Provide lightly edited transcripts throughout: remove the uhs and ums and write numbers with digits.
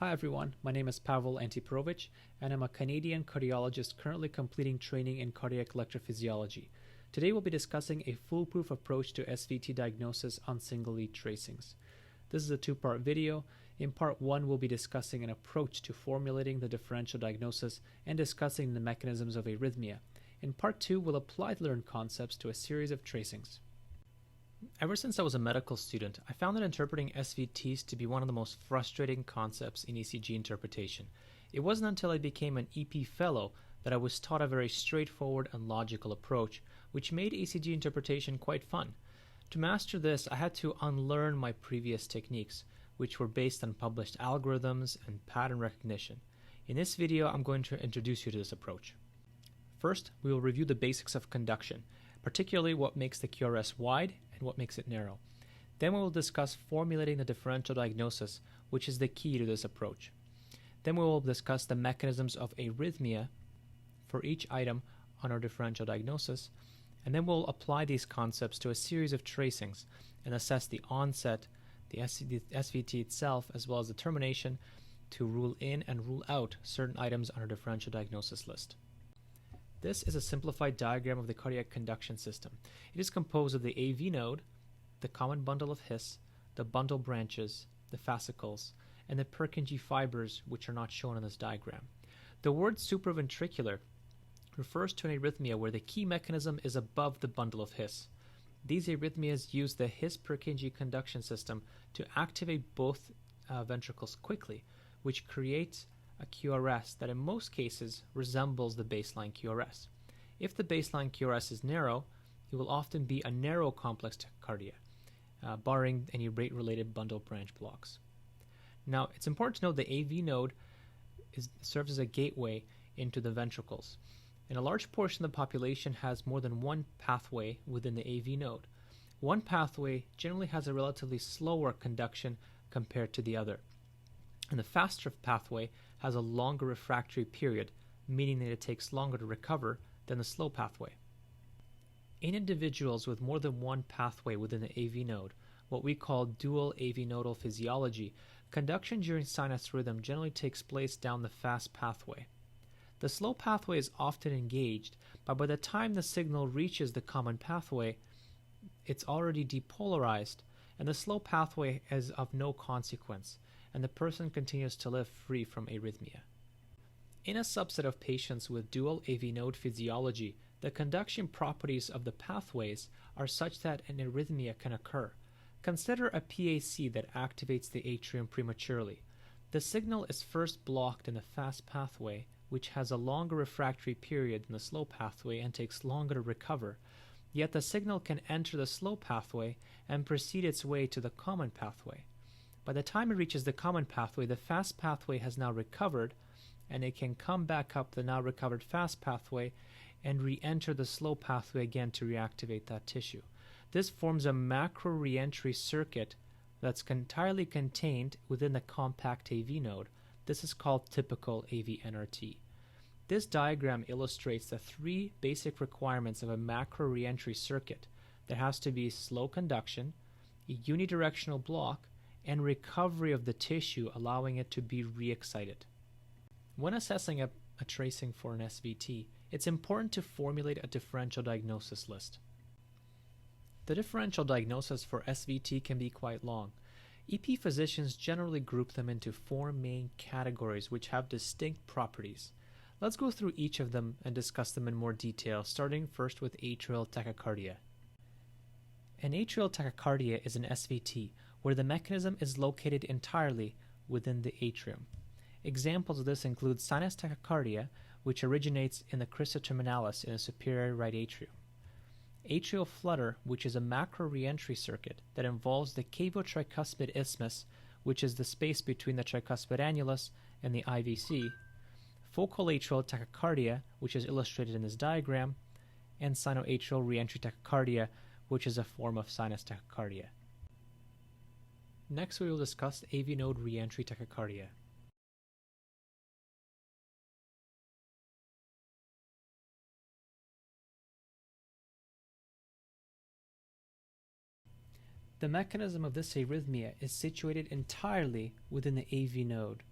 Hi everyone, my name is Pavel Antiparovich, and I'm a Canadian cardiologist currently completing training in cardiac electrophysiology. Today we'll be discussing a foolproof approach to SVT diagnosis on single-lead tracings. This is a two-part video. In part 1, we'll be discussing an approach to formulating the differential diagnosis and discussing the mechanisms of arrhythmia. In part 2, we'll apply the learned concepts to a series of tracings. Ever since I was a medical student, I found that interpreting SVTs to be one of the most frustrating concepts in ECG interpretation. It wasn't until I became an EP fellow that I was taught a very straightforward and logical approach, which made ECG interpretation quite fun. To master this, I had to unlearn my previous techniques, which were based on published algorithms and pattern recognition. In this video, I'm going to introduce you to this approach. First, we will review the basics of conduction, particularly what makes the QRS wide and what makes it narrow. Then we will discuss formulating the differential diagnosis, which is the key to this approach. Then we will discuss the mechanisms of arrhythmia for each item on our differential diagnosis, and then we'll apply these concepts to a series of tracings and assess the onset, the SVT itself, as well as the termination to rule in and rule out certain items on our differential diagnosis list. This is a simplified diagram of the cardiac conduction system. It is composed of the AV node, the common bundle of His, the bundle branches, the fascicles, and the Purkinje fibers, which are not shown in this diagram. The word supraventricular refers to an arrhythmia where the key mechanism is above the bundle of His. These arrhythmias use the His-Purkinje conduction system to activate both ventricles quickly, which creates a QRS that in most cases resembles the baseline QRS. If the baseline QRS is narrow, it will often be a narrow complex tachycardia, barring any rate-related bundle branch blocks. Now, it's important to note the AV node serves as a gateway into the ventricles, and a large portion of the population has more than one pathway within the AV node. One pathway generally has a relatively slower conduction compared to the other, and the faster pathway has a longer refractory period, meaning that it takes longer to recover than the slow pathway. In individuals with more than one pathway within the AV node, what we call dual AV nodal physiology, conduction during sinus rhythm generally takes place down the fast pathway. The slow pathway is often engaged, but by the time the signal reaches the common pathway, it's already depolarized, and the slow pathway is of no consequence, and the person continues to live free from arrhythmia. In a subset of patients with dual AV node physiology, the conduction properties of the pathways are such that an arrhythmia can occur. Consider a PAC that activates the atrium prematurely. The signal is first blocked in the fast pathway, which has a longer refractory period than the slow pathway and takes longer to recover, yet the signal can enter the slow pathway and proceed its way to the common pathway. By the time it reaches the common pathway, the fast pathway has now recovered, and it can come back up the now recovered fast pathway and re-enter the slow pathway again to reactivate that tissue. This forms a macro re-entry circuit that's entirely contained within the compact AV node. This is called typical AV NRT. This diagram illustrates the three basic requirements of a macro re-entry circuit. There has to be slow conduction, a unidirectional block, and recovery of the tissue, allowing it to be re-excited. When assessing a tracing for an SVT, it's important to formulate a differential diagnosis list. The differential diagnosis for SVT can be quite long. EP physicians generally group them into four main categories which have distinct properties. Let's go through each of them and discuss them in more detail, starting first with atrial tachycardia. An atrial tachycardia is an SVT where the mechanism is located entirely within the atrium. Examples of this include sinus tachycardia, which originates in the crista terminalis in the superior right atrium. Atrial flutter, which is a macro re-entry circuit that involves the cavotricuspid isthmus, which is the space between the tricuspid annulus and the IVC. Focal atrial tachycardia, which is illustrated in this diagram, and sinoatrial re-entry tachycardia, which is a form of sinus tachycardia. Next, we will discuss AV node re-entry tachycardia. The mechanism of this arrhythmia is situated entirely within the AV node.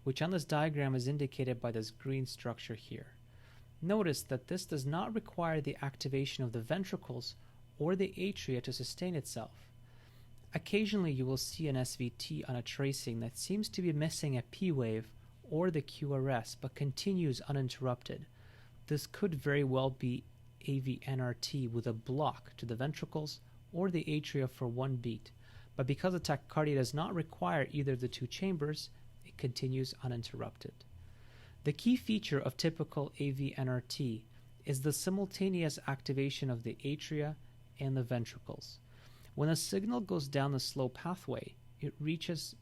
which on this diagram is indicated by this green structure here. Notice that this does not require the activation of the ventricles or the atria to sustain itself. Occasionally you will see an SVT on a tracing that seems to be missing a P wave or the QRS but continues uninterrupted. This could very well be AV-NRT with a block to the ventricles or the atria for one beat, but because the tachycardia does not require either of the two chambers, it continues uninterrupted. The key feature of typical AV-NRT is the simultaneous activation of the atria and the ventricles. When a signal goes down the slow pathway, it reaches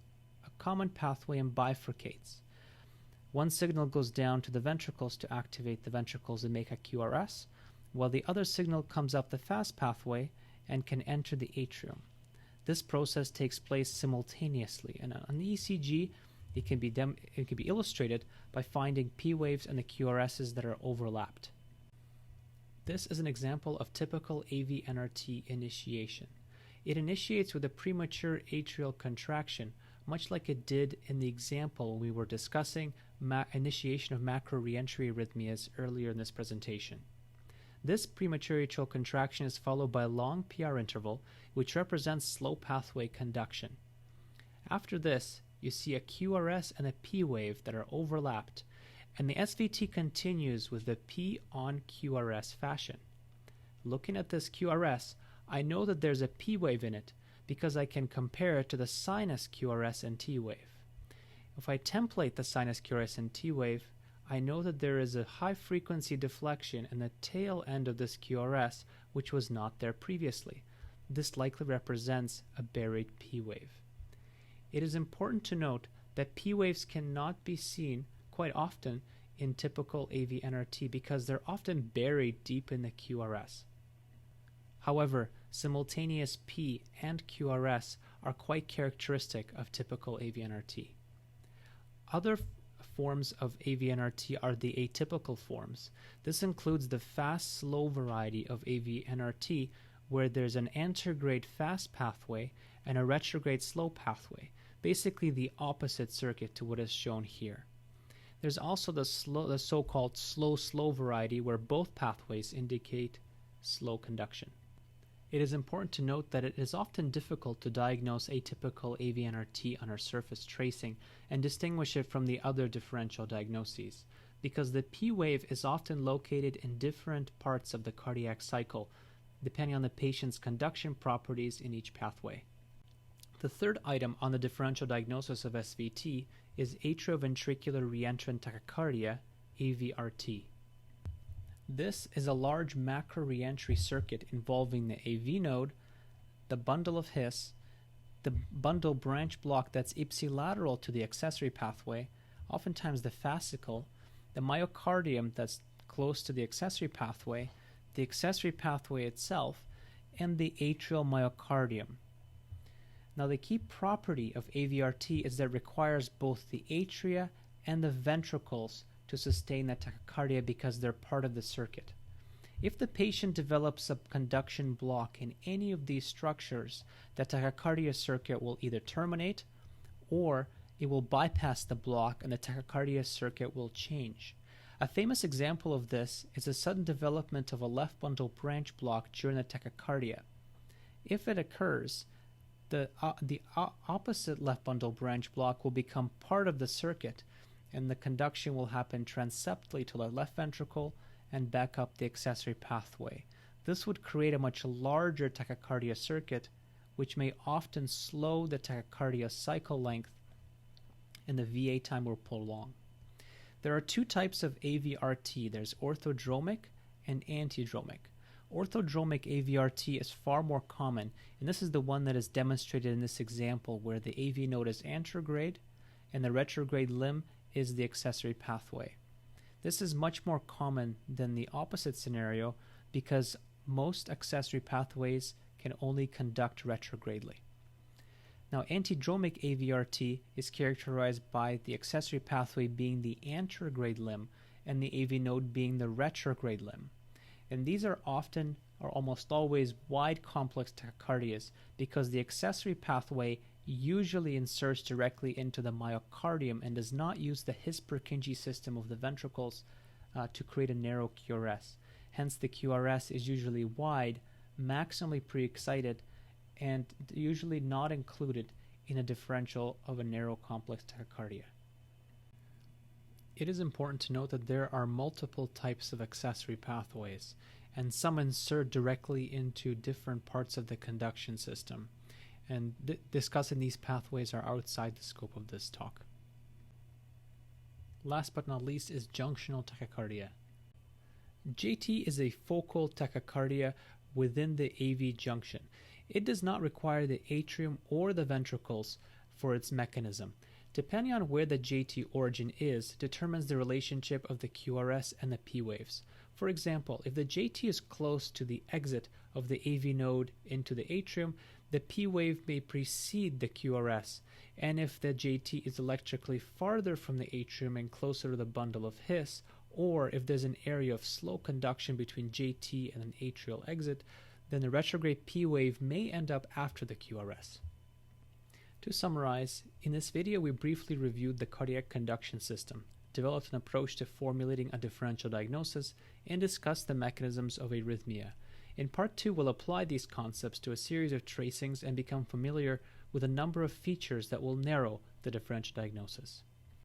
a common pathway and bifurcates. One signal goes down to the ventricles to activate the ventricles and make a QRS, while the other signal comes up the fast pathway and can enter the atrium. This process takes place simultaneously, and on the ECG, it can be illustrated by finding P waves and the QRSs that are overlapped. This is an example of typical AV-NRT initiation. It initiates with a premature atrial contraction, much like it did in the example when we were discussing initiation of macro reentry arrhythmias earlier in this presentation. This premature atrial contraction is followed by a long PR interval, which represents slow pathway conduction. After this, you see a QRS and a P wave that are overlapped, and the SVT continues with the P on QRS fashion. Looking at this QRS, I know that there's a P wave in it because I can compare it to the sinus QRS and T wave. If I template the sinus QRS and T wave, I know that there is a high frequency deflection in the tail end of this QRS, which was not there previously. This likely represents a buried P wave. It is important to note that P waves cannot be seen quite often in typical AV-NRT because they're often buried deep in the QRS. However, simultaneous P and QRS are quite characteristic of typical AV-NRT. Other forms of AV-NRT are the atypical forms. This includes the fast-slow variety of AV-NRT, where there's an anterograde fast pathway and a retrograde slow pathway, basically the opposite circuit to what is shown here. There's also the so-called slow-slow variety, where both pathways indicate slow conduction. It is important to note that it is often difficult to diagnose atypical AV-NRT on our surface tracing and distinguish it from the other differential diagnoses, because the P wave is often located in different parts of the cardiac cycle, depending on the patient's conduction properties in each pathway. The third item on the differential diagnosis of SVT is atrioventricular reentrant tachycardia, AVRT. This is a large macro reentry circuit involving the AV node, the bundle of His, the bundle branch block that's ipsilateral to the accessory pathway, oftentimes the fascicle, the myocardium that's close to the accessory pathway itself, and the atrial myocardium. Now, the key property of AVRT is that it requires both the atria and the ventricles to sustain the tachycardia because they're part of the circuit. If the patient develops a conduction block in any of these structures, the tachycardia circuit will either terminate or it will bypass the block and the tachycardia circuit will change. A famous example of this is the sudden development of a left bundle branch block during the tachycardia. If it occurs, the opposite left bundle branch block will become part of the circuit, and the conduction will happen transeptally to the left ventricle and back up the accessory pathway. This would create a much larger tachycardia circuit, which may often slow the tachycardia cycle length, and the VA time will prolong. There are two types of AVRT. There's orthodromic and antidromic. Orthodromic AVRT is far more common, and this is the one that is demonstrated in this example, where the AV node is anterograde and the retrograde limb is the accessory pathway. This is much more common than the opposite scenario because most accessory pathways can only conduct retrogradely. Now, antidromic AVRT is characterized by the accessory pathway being the anterograde limb and the AV node being the retrograde limb. And these are often or almost always wide complex tachycardias because the accessory pathway usually inserts directly into the myocardium and does not use the His-Purkinje system of the ventricles to create a narrow QRS. Hence, the QRS is usually wide, maximally pre-excited, and usually not included in a differential of a narrow complex tachycardia. It is important to note that there are multiple types of accessory pathways, and some insert directly into different parts of the conduction system. And discussing these pathways are outside the scope of this talk. Last but not least is junctional tachycardia. JT is a focal tachycardia within the AV junction. It does not require the atrium or the ventricles for its mechanism. Depending on where the JT origin is, determines the relationship of the QRS and the P waves. For example, if the JT is close to the exit of the AV node into the atrium, the P wave may precede the QRS, and if the JT is electrically farther from the atrium and closer to the bundle of His, or if there's an area of slow conduction between JT and an atrial exit, then the retrograde P wave may end up after the QRS. To summarize, in this video we briefly reviewed the cardiac conduction system, developed an approach to formulating a differential diagnosis, and discussed the mechanisms of arrhythmia. In part 2, we'll apply these concepts to a series of tracings and become familiar with a number of features that will narrow the differential diagnosis.